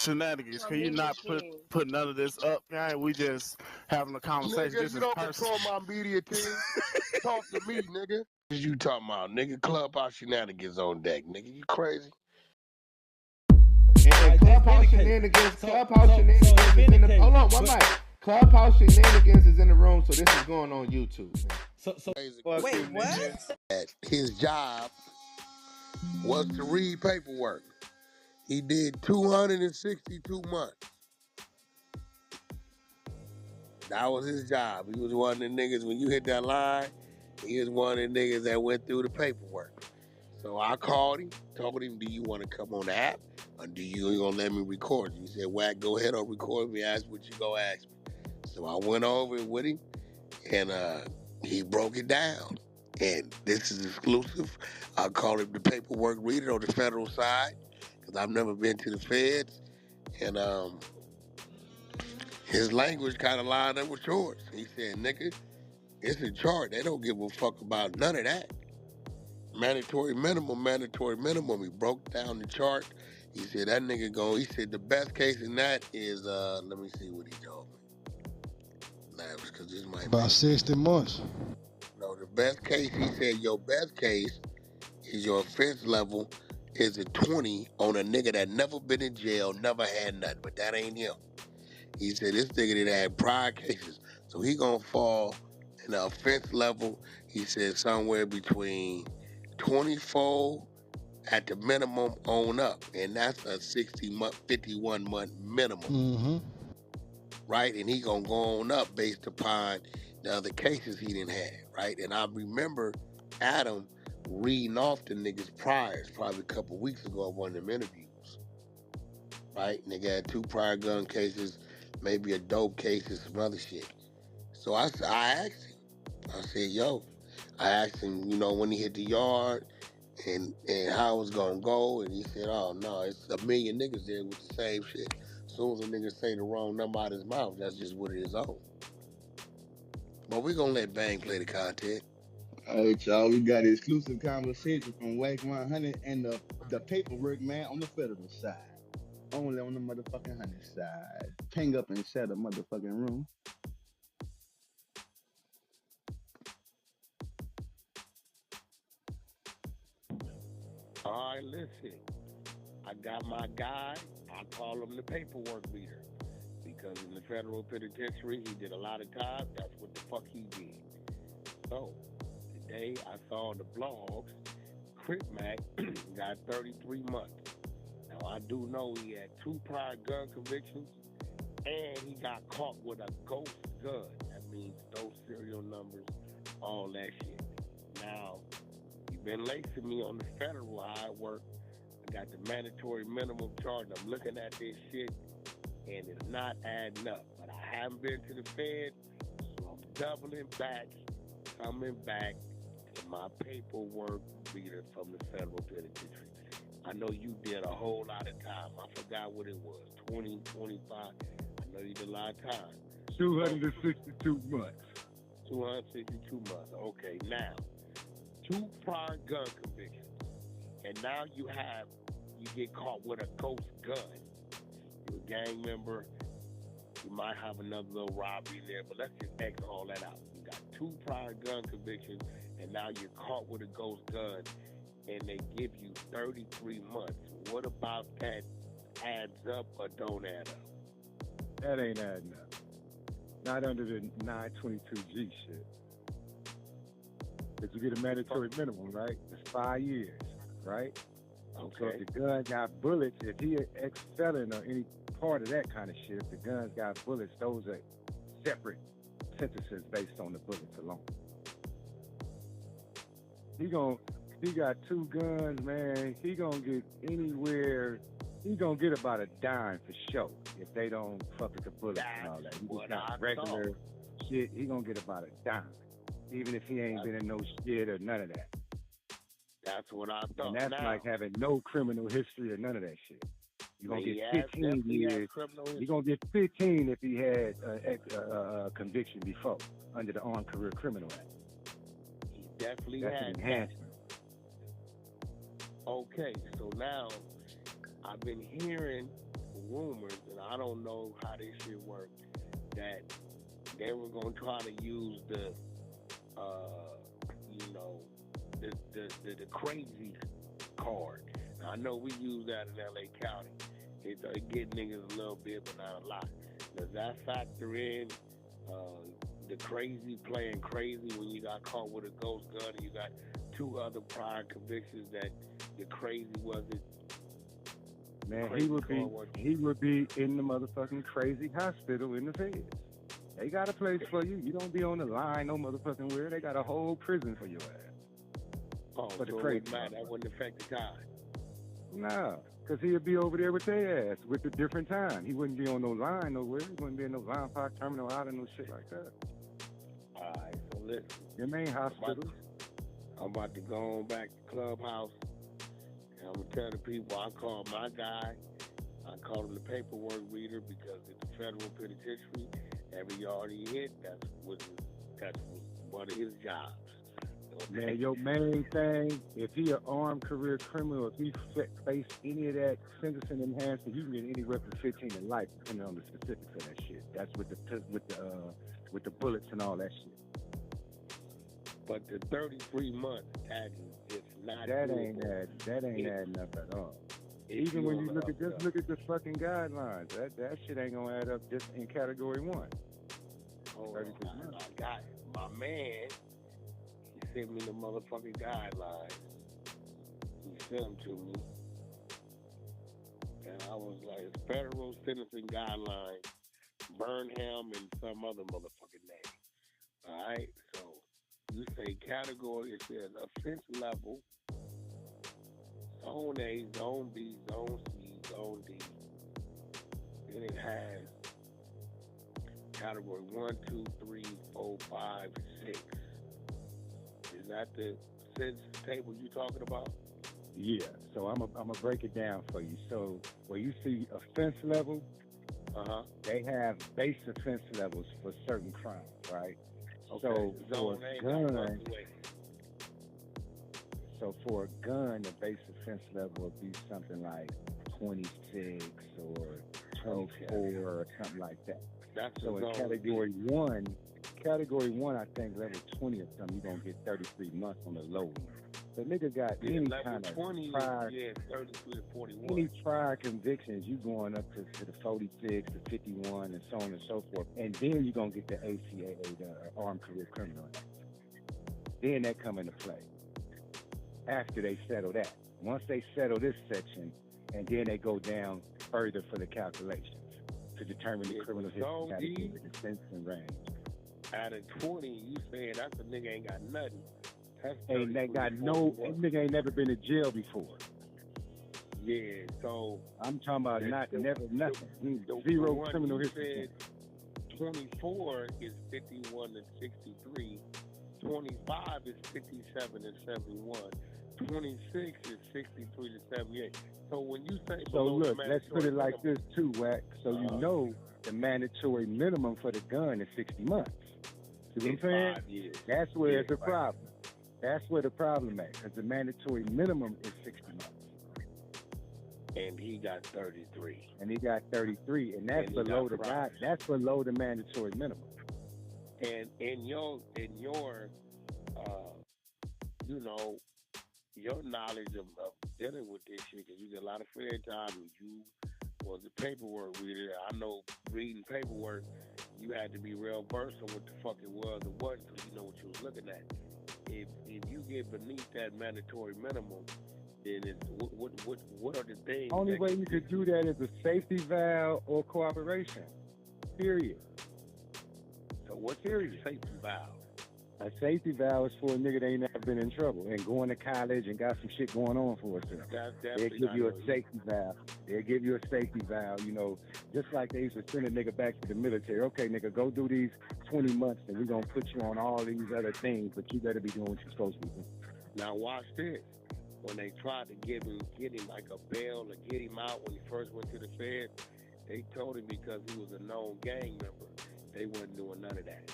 shenanigans. Can you Media not team. put none of this up, guy? We just having a conversation. Nigga, This you is don't personal. control my media team. Talk to me, nigga. What you talking about, nigga? Clubhouse shenanigans on deck, nigga. You crazy? And Clubhouse shenanigans, Clubhouse shenanigans is in the. Hold on, one mic. Clubhouse shenanigans is in the room, so this is going on YouTube. Man. So Fuck Wait, you, what? nigga. His job was to read paperwork. He did 262 months. That was his job. He was one of the niggas, when you hit that line, he was one of the niggas that went through the paperwork. So I called him, told him, do you want to come on the app, or do you gonna let me record you? He said, Wack, go ahead and record me, ask what you gonna ask me. So I went over it with him, and he broke it down. And this is exclusive. I call him the paperwork reader on the federal side, because I've never been to the feds. And his language kind of lined up with yours. He said, nigga, it's a chart. They don't give a fuck about none of that. Mandatory minimum. He broke down the chart. He said, that nigga he said, the best case in that is, let me see what he told me. Because this might about 60 months. No, the best case, he said, your best case is your offense level is a 20 on a nigga that never been in jail, never had nothing, but that ain't him. He said this nigga that had prior cases, so he gonna fall in the offense level, he said somewhere between 24 at the minimum on up, and that's a 51 month minimum. Mm-hmm. Right? And he gonna go on up based upon the other cases he didn't have, right? And I remember Adam reading off the niggas priors probably a couple weeks ago at one of them interviews, right? Nigga had 2 prior gun cases, maybe a dope case and some other shit. So I asked him, I said, yo, I asked him, when he hit the yard and how it was gonna go, and he said, oh no, it's a million niggas there with the same shit. As soon as a nigga say the wrong number out of his mouth, that's just what it is on. But we gonna let Bang play the content. All right, y'all. We got an exclusive conversation from Wack 100 and the paperwork man on the federal side. Only on the motherfucking 100 side. Ping up and share the motherfucking room. All right, listen. I got my guy. I call him the paperwork reader. Because in the federal penitentiary, he did a lot of time. That's what the fuck he did. So, today I saw on the blogs, Crip Mac got 33 months. Now, I do know he had 2 prior gun convictions, and he got caught with a ghost gun. That means those serial numbers, all that shit. Now, he been lacing me on the federal how I work. I got the mandatory minimum charge. I'm looking at this shit, and it's not adding up. But I haven't been to the Fed, so I'm doubling back, coming back to my paperwork reader from the federal penitentiary. I know you did a whole lot of time. I forgot what it was, 20, 25. I know you did a lot of time. 262 months. 262 months. Okay, now, 2 prior gun convictions. And now you get caught with a ghost gun. You're a gang member. You might have another little robbery there, but let's just X all that out. You got 2 prior gun convictions, and now you're caught with a ghost gun, and they give you 33 months. What about that adds up or don't add up? That ain't adding up. Not under the 922G shit. Because you get a mandatory minimum, right? It's 5 years, right? Okay. So if the gun got bullets, if he an ex-felon or any part of that kind of shit, if the gun's got bullets, those are separate sentences based on the bullets alone. He got 2 guns, man. He gonna get anywhere. He gonna get about a dime for sure if they don't fuck with the bullets and all that. He just got regular shit. He gonna get about a dime, even if he ain't been in no shit or none of that. That's what I thought. And that's now, like having no criminal history or none of that shit. You're going to get 15 definitely years. You're going to get 15 if he had a conviction before under the Armed Career Criminal Act. He definitely That's had an enhancement. Okay, so now I've been hearing rumors, and I don't know how this shit worked, that they were gonna try to use the, you know, the crazy card. Now, I know we use that in LA County. It get niggas a little bit, but not a lot. Does that factor in the crazy playing crazy when you got caught with a ghost gun and you got 2 other prior convictions that the crazy wasn't? Man, he would be in the motherfucking crazy hospital in the feds. They got a place for you. You don't be on the line no motherfucking where. They got a whole prison for your ass. Oh, for the so crazy that wouldn't affect the time. No, because he'd be over there with their ass with a different time. He wouldn't be on no line nowhere. He wouldn't be in no line park terminal out and no shit like that. All right, so listen. Them ain't hospitals. I'm about to go on back to Clubhouse. And I'm going to tell the people I call my guy. I call him the paperwork reader because in the federal penitentiary, every yard he hit, that's one of his jobs. Okay? Man, your main thing, if he an armed career criminal, if he face any of that sentencing enhancement, you can get anywhere from 15 to life, depending on the specifics of that shit. That's with the bullets and all that shit. But the 33 months, that is not. That ain't adding up at all. Even when you look at the fucking guidelines, that shit ain't gonna add up just in category 1. Oh, I got it. My man. He sent me the motherfucking guidelines. He sent them to me. And I was like, federal sentencing guidelines, Burnham and some other motherfucking name. All right? So you say category, it says offense level, Zone A, Zone B, Zone C, Zone D. Then it has category 1, 2, 3, 4, 5, 6. Is that the sentence table you talking about? Yeah. So I'm gonna break it down for you. So where you see offense level, they have base offense levels for certain crimes, right? Okay. So for a gun, the base offense level would be something like 26 or 24 or something like that. So in category one, I think level 20 or something, you're gonna get 33 months on the low one. The nigga got any kind of 20, prior, 33 to 41. any prior convictions, you going up to the 46, the 51, and so on and so forth. And then you're gonna get the ACAA, the Armed Career Criminal Act. Then that come into play after they settle that. Once they settle this section, and then they go down further for the calculations to determine the criminal history category, the sentencing range. Out of 20, you saying that's a nigga ain't got nothing. Ain't that got that nigga ain't never been to jail before. Yeah, so I'm talking about nothing. Zero criminal history. 24 is 51 and 63. 25 is 57 and 71. 26 is 63 to 78. So when you say look, let's put it like this too, Wack. So you know the mandatory minimum for the gun is 60 months. See what I'm saying? 5 years. That's where it's a problem. That's where the problem is, because the mandatory minimum is 60 months. And he got 33. And that's below the guide. That's below the mandatory minimum. And in your you know, your knowledge of dealing with this shit, because you get a lot of fair time, and you was a paperwork reader. I know reading paperwork, you had to be real versed on what the fuck it was and wasn't, because you know what you was looking at. If you get beneath that mandatory minimum, then it's what are the things? Only way you could do that is a safety valve or cooperation. Period. So what's a safety valve? A safety valve is for a nigga that ain't never been in trouble and going to college and got some shit going on for himself. They'll give you a safety valve. They'll give you a safety valve, you know, just like they used to send a nigga back to the military. Okay, nigga, go do these 20 months and we're going to put you on all these other things, but you better be doing what you're supposed to be doing. Now watch this. When they tried to get him like a bail or get him out when he first went to the Fed, they told him because he was a known gang member, they wasn't doing none of that.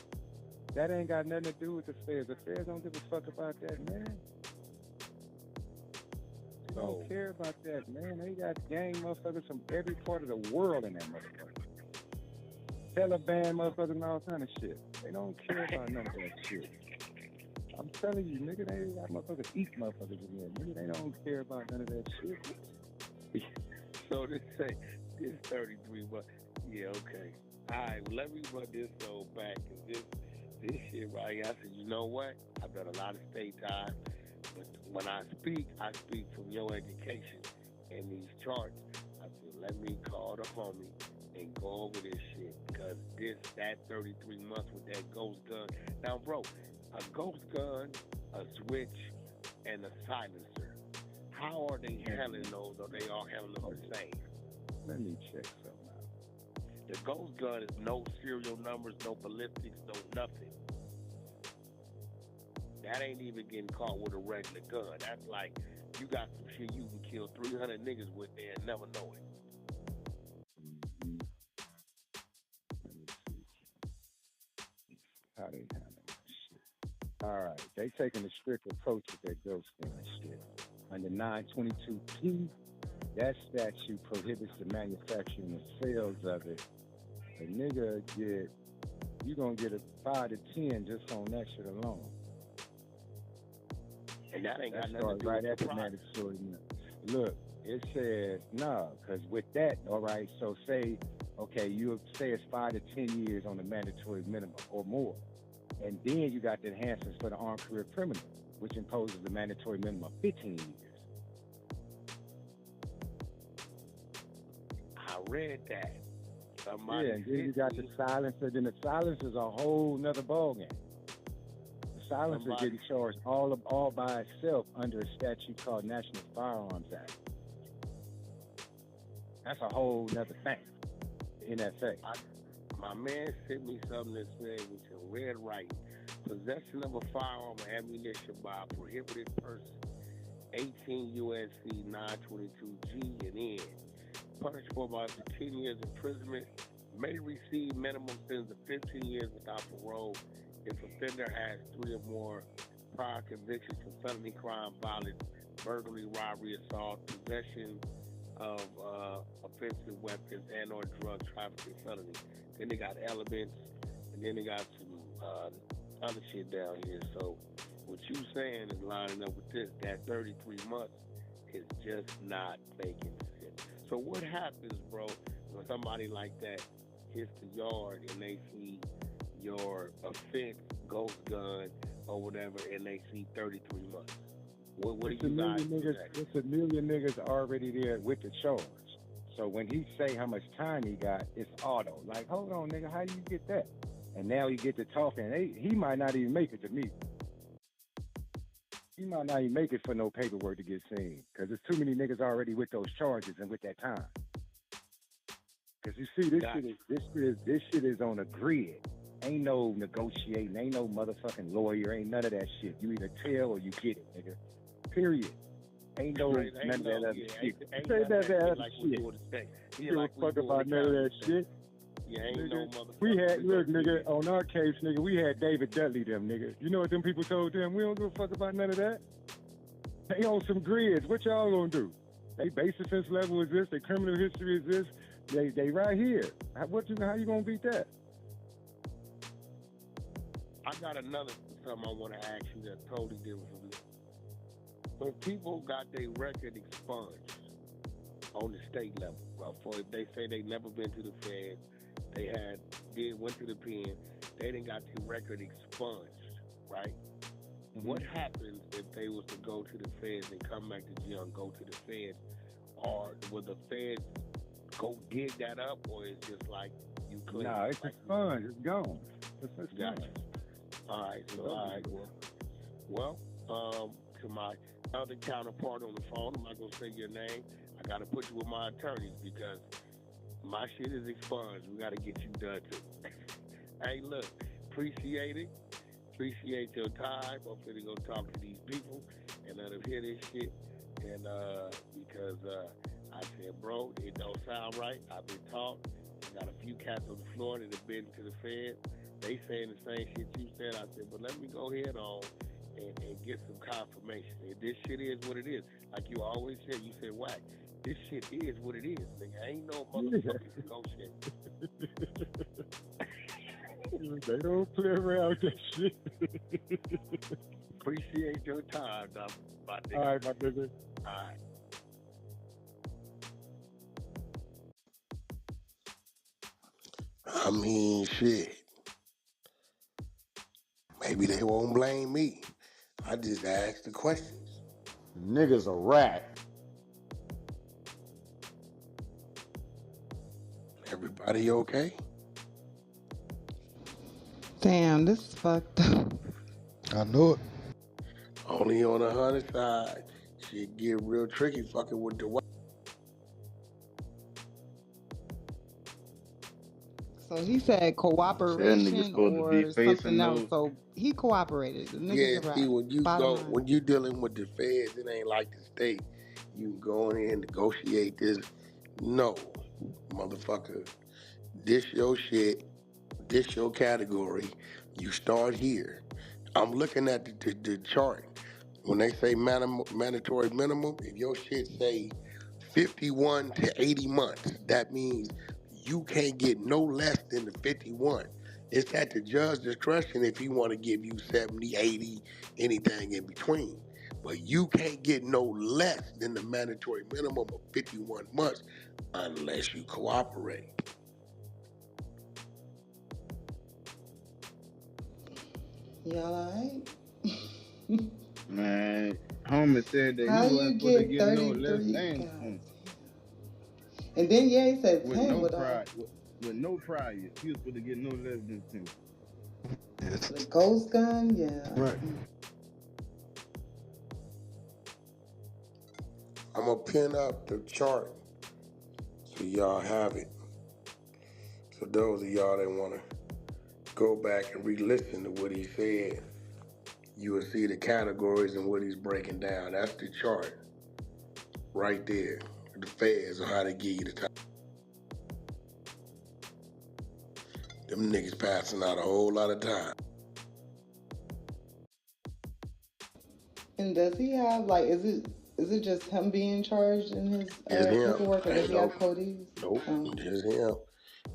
That ain't got nothing to do with the Feds. The Feds don't give a fuck about that, man. They don't care about that, man. They got gang motherfuckers from every part of the world in that motherfucker. Taliban motherfuckers and all kind of shit. They don't care about none of that shit. I'm telling you, nigga, they got motherfuckers eat motherfuckers in there. Nigga, they don't care about none of that shit. So this say this 33 months. Yeah, okay. All right, well, let me run this soul back. Cause this shit right here, I said, you know what? I've done a lot of state time, but when I speak from your education and these charts. I said, let me call the homie and go over this shit because that 33 months with that ghost gun. Now, bro, a ghost gun, a switch, and a silencer. How are they handling those? Or they all handling them the same? Let me check something out. The ghost gun is no serial numbers, no ballistics, no nothing. That ain't even getting caught with a regular gun. That's like you got some shit you can kill 300 niggas with there and never know it. Mm-hmm. Let me see how they handle that shit. All right, they taking a strict approach with that ghost gun shit. Under 922P, that statute prohibits the manufacturing and sales of it. A nigga you gonna get a 5 to 10 just on that shit alone. And that ain't got That's nothing to do right with at the mandatory minimum. Look, it says no, because with that, all right. So say you say it's 5 to 10 years on the mandatory minimum or more, and then you got the enhancements for the armed career criminal, which imposes the mandatory minimum of 15 years. I read that. Yeah, and then you got the silencer. Then the silencer is a whole nother ballgame. The silencer getting charged all by itself under a statute called National Firearms Act. That's a whole nother thing. NFA. My man sent me something that said with your red writing. Possession of a firearm or ammunition by a prohibited person. 18 U.S.C. 922G and N. Punishable by up to 10 years imprisonment, may receive minimum sentence of 15 years without parole if offender has 3 or more prior convictions for felony crime, violence, burglary, robbery, assault, possession of offensive weapons and or drug trafficking felony. Then they got elements, and then they got some other shit down here. So what you saying is lining up with this. That 33 months is just not making sense. So what happens, bro, when somebody like that hits the yard and they see your offense, ghost gun, or whatever, and they see 33 months? What do you guys do? It's a million niggas already there with the charge. So when he say how much time he got, it's auto. Like, hold on, nigga, how do you get that? And now he get to talking. He might not even make it to me. He might not even make it for no paperwork to get seen, because there's too many niggas already with those charges and with that time. Because you see, this shit is on a grid. Ain't no negotiating, ain't no motherfucking lawyer, ain't none of that shit. You either tell or you get it, nigga. Period. Ain't no none of that other shit. Ain't none of that other shit. You give a fuck about none of that shit. Yeah, ain't nigga, no motherfucker. we had, look, nigga, on our case, nigga, we had David Dudley, them, nigga. You know what them people told them? We don't give a fuck about none of that. They on some grids. What y'all gonna do? They base offense level is this. Their criminal history is this. They right here. How you gonna beat that? I got another something I want to ask you that's totally different from this. When people got their record expunged on the state level, for if they say they never been to the feds, they went to the pen, they didn't got their record expunged, right? Mm-hmm. What happens if they was to go to the feds and come back to jail and go to the feds? Or will the feds go dig that up, or it's just like you clean? No, it's expunged. It's gone. It's expunged. Gotcha. All right. Well, to my other counterpart on the phone, I'm not going to say your name. I got to put you with my attorneys because my shit is expunged. We got to get you done too. Hey, look, appreciate it. Appreciate your time. I'm going to go talk to these people and let them hear this shit. And because I said, bro, it don't sound right. I've been taught. I got a few cats on the floor that have been to the Fed. They saying the same shit you said. I said, but let me go ahead on and get some confirmation. And this shit is what it is. Like you always said, you said, Wack, this shit is what it is, nigga. Ain't no motherfucking negotiation. They don't play around with that shit. Appreciate your time, dog, my nigga. All right, my nigga. All right. I mean, shit. Maybe they won't blame me. I just asked the questions. Nigga's a rat. Everybody okay? Damn, this is fucked up. I know it. Only on the Hunter side, shit get real tricky fucking with the white. So he said That nigga cooperation supposed to be or facing something else. those. So he cooperated. The Yeah, nigga's a see, rat. when you Bottom go, line. when you dealing with the feds, it ain't like the state. You can go in here and negotiate this. No, motherfucker, this your shit. This your category. You start here. I'm looking at the chart. When they say mandatory minimum, if your shit say 51 to 80 months, that means you can't get no less than the 51. It's at the judge's discretion if he want to give you 70, 80, anything in between. But you can't get no less than the mandatory minimum of 51 months unless you cooperate. Y'all alright? Man, homie said that How he you wasn't supposed to get get no less 33? than God. And then yeah, he said with 10 no with prior, with no prior. He was supposed to get no less than 10. Yes. the ghost gun. Yeah. Right. I'm gonna pin up the chart so y'all have it. So those of y'all that wanna go back and re-listen to what he said, you will see the categories and what he's breaking down. That's the chart right there. The feds on how they give you the time. Them niggas passing out a whole lot of time. And does he have like? Is it just him being charged in his It's him. paperwork, or does Ain't he have no, codes? nope, it's him.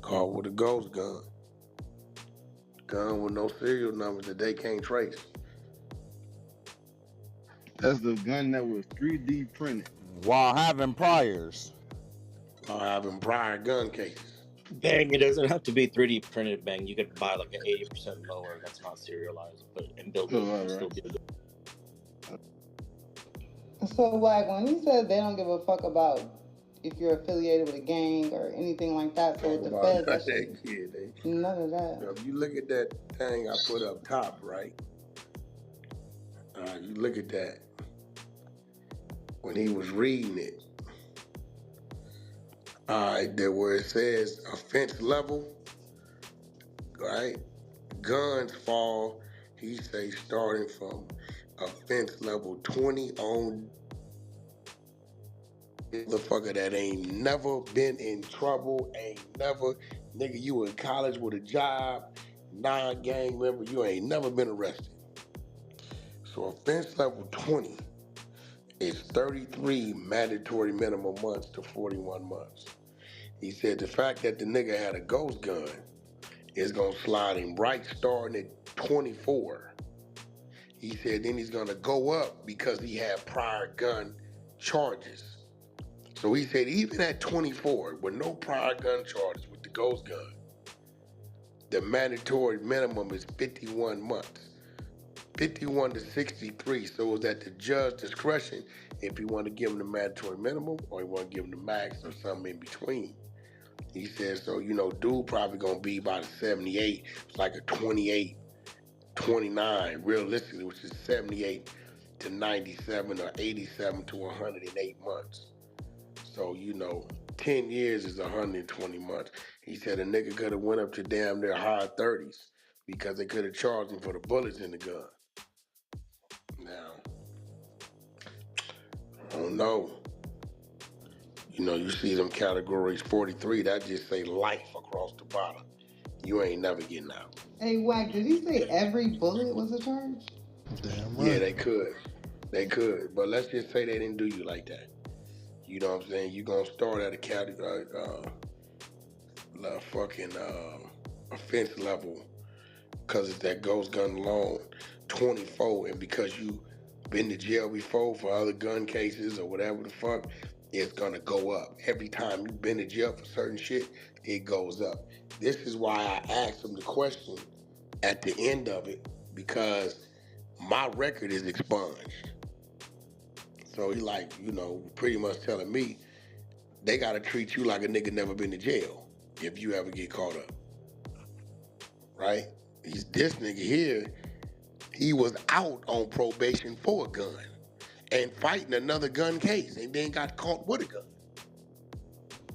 Caught with a ghost gun. Gun with no serial numbers that they can't trace. That's the gun that was 3D printed. While having priors. Or having prior gun cases. Bang, it doesn't have to be 3D printed, Bang. You could buy like an 80% lower that's not serialized, but and build it Oh, and still alright. be good. So like when he said they don't give a fuck about if you're affiliated with a gang or anything like that, so with the feds, that shit, none of that. Now, if you look at that thing I put up top, right? You look at that. When he was reading it, there where it says offense level, right? Guns fall, he say starting from offense level 20 on. Motherfucker that ain't never been in trouble, ain't never, nigga, you in college with a job, non-gang member, you ain't never been arrested. So offense level 20 is 33 mandatory minimum months to 41 months. He said the fact that the nigga had a ghost gun is gonna slide him right starting at 24. He said then he's gonna go up because he had prior gun charges. So he said even at 24, with no prior gun charges with the ghost gun, the mandatory minimum is 51 months. 51 to 63, so it's at the judge's discretion if he want to give him the mandatory minimum or he want to give him the max or something in between. He said, so, you know, dude probably going to be about a 78, it's like a 28, 29, realistically, which is 78 to 97 or 87 to 108 months. So, you know, 10 years is 120 months. He said a nigga could have went up to damn near high 30s because they could have charged him for the bullets in the gun. Now, I don't know. You know, you see them categories 43, that just say life across the bottom. You ain't never getting out. Hey, Wack, did he say every bullet was a charge? Damn Yeah, right. they could. They could. But let's just say they didn't do you like that. You know what I'm saying? You're going to start at a offense level because it's that ghost gun loan 24. And because you been to jail before for other gun cases or whatever the fuck, it's going to go up. Every time you've been to jail for certain shit, it goes up. This is why I asked him the question at the end of it, because my record is expunged. So he like, pretty much telling me they gotta treat you like a nigga never been to jail if you ever get caught up. Right? This nigga here, he was out on probation for a gun and fighting another gun case and then got caught with a gun.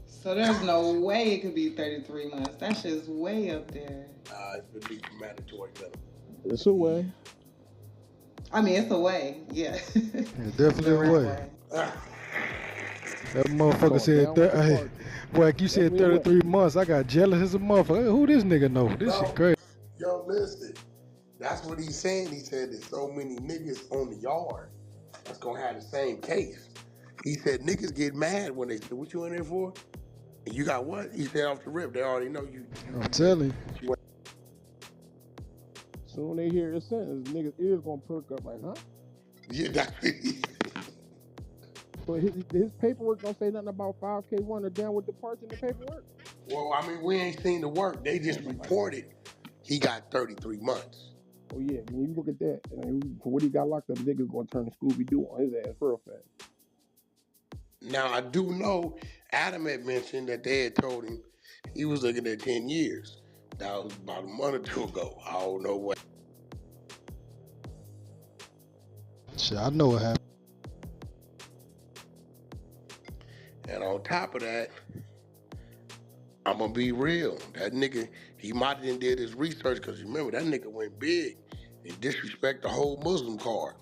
So there's no way it could be 33 months. That shit's way up there. It's gonna be mandatory minimum. It's a way. I mean, it's a way, yeah. It's definitely a way. That motherfucker said, hey, boy, you said 33 months. I got jealous as a motherfucker. Who this nigga know? This shit crazy. Yo, listen. That's what he's saying. He said there's so many niggas on the yard that's gonna have the same case. He said niggas get mad when they say, what you in there for? And you got what? He said off the rip, they already know you. I'm telling you. Soon they hear your sentence, niggas ears gonna perk up like, huh? Yeah, that's But his paperwork don't say nothing about 5K1 or down with the parts in the paperwork. Well, I mean, we ain't seen the work. They just reported he got 33 months. Oh yeah, when you look at that, for what he got locked up, niggas gonna turn the Scooby-Doo on his ass real fast. Now, I do know Adam had mentioned that they had told him he was looking at 10 years. That was about a month or two ago. I don't know what. Shit, I know what happened. And on top of that, I'm going to be real. That nigga, he might have did his research because remember, that nigga went big and disrespect the whole Muslim card.